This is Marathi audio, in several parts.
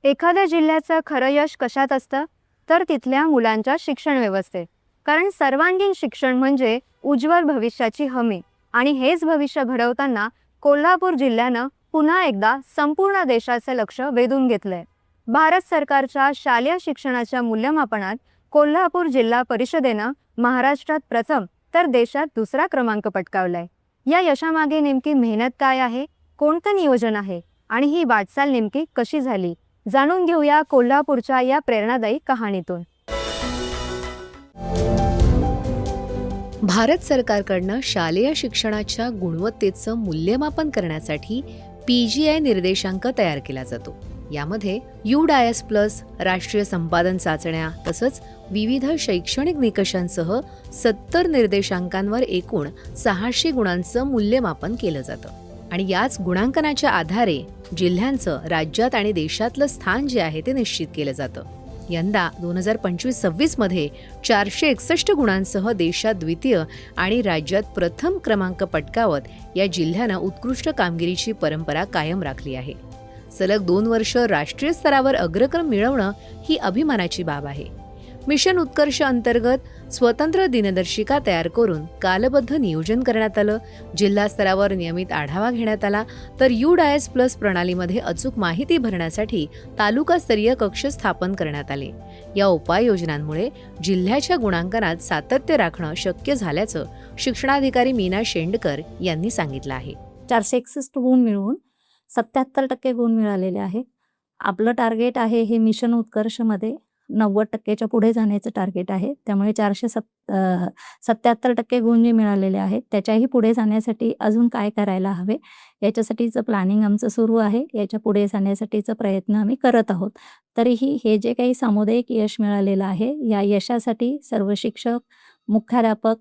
एखाद्या जिल्ह्याचं खरं यश कशात असतं तर तिथल्या मुलांच्या शिक्षण व्यवस्थेत. कारण सर्वांगीण शिक्षण म्हणजे उज्ज्वल भविष्याची हमी. आणि हेच भविष्य घडवताना कोल्हापूर जिल्ह्यानं पुन्हा एकदा संपूर्ण देशाचं लक्ष वेधून घेतलंय. भारत सरकारच्या शालेय शिक्षणाच्या मूल्यमापनात कोल्हापूर जिल्हा परिषदेनं महाराष्ट्रात प्रथम तर देशात दुसरा क्रमांक पटकावलाय. या यशामागे नेमकी मेहनत काय आहे, कोणतं नियोजन आहे आणि ही वाटचाल नेमकी कशी झाली, जाणून घेऊया कोल्हापूरच्या या प्रेरणादायी कहाणीतून. भारत सरकारकडनं शालेय शिक्षणाच्या गुणवत्तेचं मूल्यमापन करण्यासाठी PGI निर्देशांक तयार केला जातो. यामध्ये UDIS+, राष्ट्रीय संपादन चाचण्या तसंच विविध शैक्षणिक निकषांसह 70 निर्देशांकांवर एकूण 600 गुणांचं मूल्यमापन केलं जातं. आणि याच गुणांकनाच्या आधारे जिल्ह्यांचं राज्यात आणि देशातलं स्थान जे आहे ते निश्चित केलं जातं. यंदा 2025-26 मध्ये 461 गुणांसह देशात द्वितीय आणि राज्यात प्रथम क्रमांक पटकावत या जिल्ह्यानं उत्कृष्ट कामगिरीची परंपरा कायम राखली आहे. सलग 2 वर्ष राष्ट्रीय स्तरावर अग्रक्रम मिळवणं ही अभिमानाची बाब आहे. मिशन उत्कर्ष अंतर्गत स्वतंत्र दिनदर्शिका तयार करून कालबद्ध नियोजन करण्यात आलं. जिल्हा स्तरावर नियमित आढावा घेण्यात आला. तर UDIS+ प्रणालीमध्ये अचूक माहिती भरण्यासाठी तालुकास्तरीय कक्ष स्थापन करण्यात आले. या उपाययोजनांमुळे जिल्ह्याच्या गुणांकनात सातत्य राखणं शक्य झाल्याचं शिक्षणाधिकारी मीना शेंडकर यांनी सांगितलं आहे. 461 गुण मिळवून 77% गुण मिळालेले आहे. आपलं टार्गेट आहे हे मिशन उत्कर्षमध्ये 90%च्या पुढे जाण्याचं टार्गेट आहे. त्यामुळे 477% गुण जे मिळालेले आहेत त्याच्याही पुढे जाण्यासाठी अजून काय करायला हवे याच्यासाठीचं प्लॅनिंग आमचं सुरू आहे. याच्या पुढे जाण्यासाठीचा प्रयत्न आम्ही करत आहोत. तरीही हे जे काही सामुदायिक यश मिळालेलं आहे या यशासाठी सर्व शिक्षक, मुख्याध्यापक,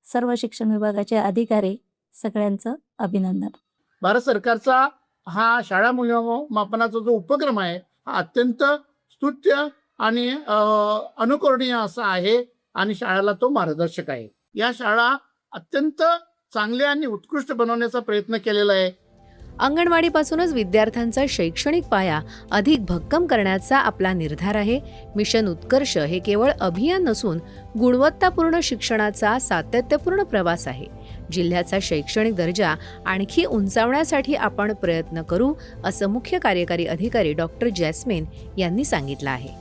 सर्व शिक्षण विभागाचे अधिकारी सगळ्यांचं अभिनंदन. भारत सरकारचा हा शाळा मूल्यमापनाचा जो उपक्रम आहे हा अत्यंत स्तुत्य आणि अनुकरणीय असा आहे आणि शाळेला तो मार्गदर्शक आहे. या शाळा अत्यंत चांगल्या आणि उत्कृष्ट बनवण्याचा प्रयत्न केलेला आहे. अंगणवाडीपासूनच विद्यार्थ्यांचा शैक्षणिक पाया अधिक भक्कम करण्याचा आपला निर्धार आहे. मिशन उत्कर्ष हे केवळ अभियान नसून गुणवत्तापूर्ण शिक्षणाचा सातत्यपूर्ण प्रवास आहे. जिल्ह्याचा शैक्षणिक दर्जा आणखी उंचावण्यासाठी आपण प्रयत्न करू, असं मुख्य कार्यकारी अधिकारी डॉक्टर जॅस्मिन यांनी सांगितलं आहे.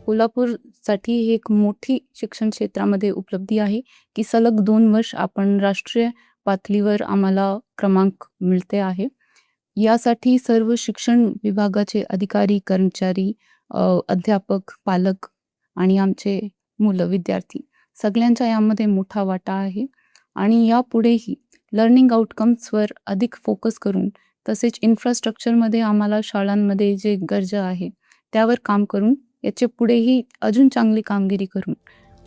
कोल्हापूरसाठी ही एक मोठी शिक्षण क्षेत्रामध्ये उपलब्धी आहे की सलग 2 वर्ष आपण राष्ट्रीय पातळीवर आम्हाला क्रमांक मिळते आहे. यासाठी सर्व शिक्षण विभागाचे अधिकारी, कर्मचारी, अध्यापक, पालक आणि आमचे मुलं, विद्यार्थी सगळ्यांचा यामध्ये मोठा वाटा आहे. आणि यापुढेही लर्निंग आउटकम्सवर अधिक फोकस करून तसेच इन्फ्रास्ट्रक्चरमध्ये आम्हाला शाळांमध्ये जे गरजा आहे त्यावर काम करून याचे पुढेही अजून चांगली कामगिरी करून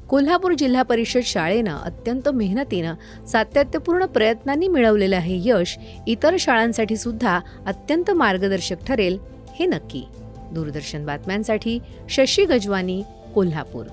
कोल्हापूर जिल्हा परिषद शाळेनं अत्यंत मेहनतीनं सातत्यपूर्ण प्रयत्नांनी मिळवलेलं हे यश इतर शाळांसाठी सुद्धा अत्यंत मार्गदर्शक ठरेल हे नक्की. दूरदर्शन बातम्यांसाठी शशी गजवानी, कोल्हापूर.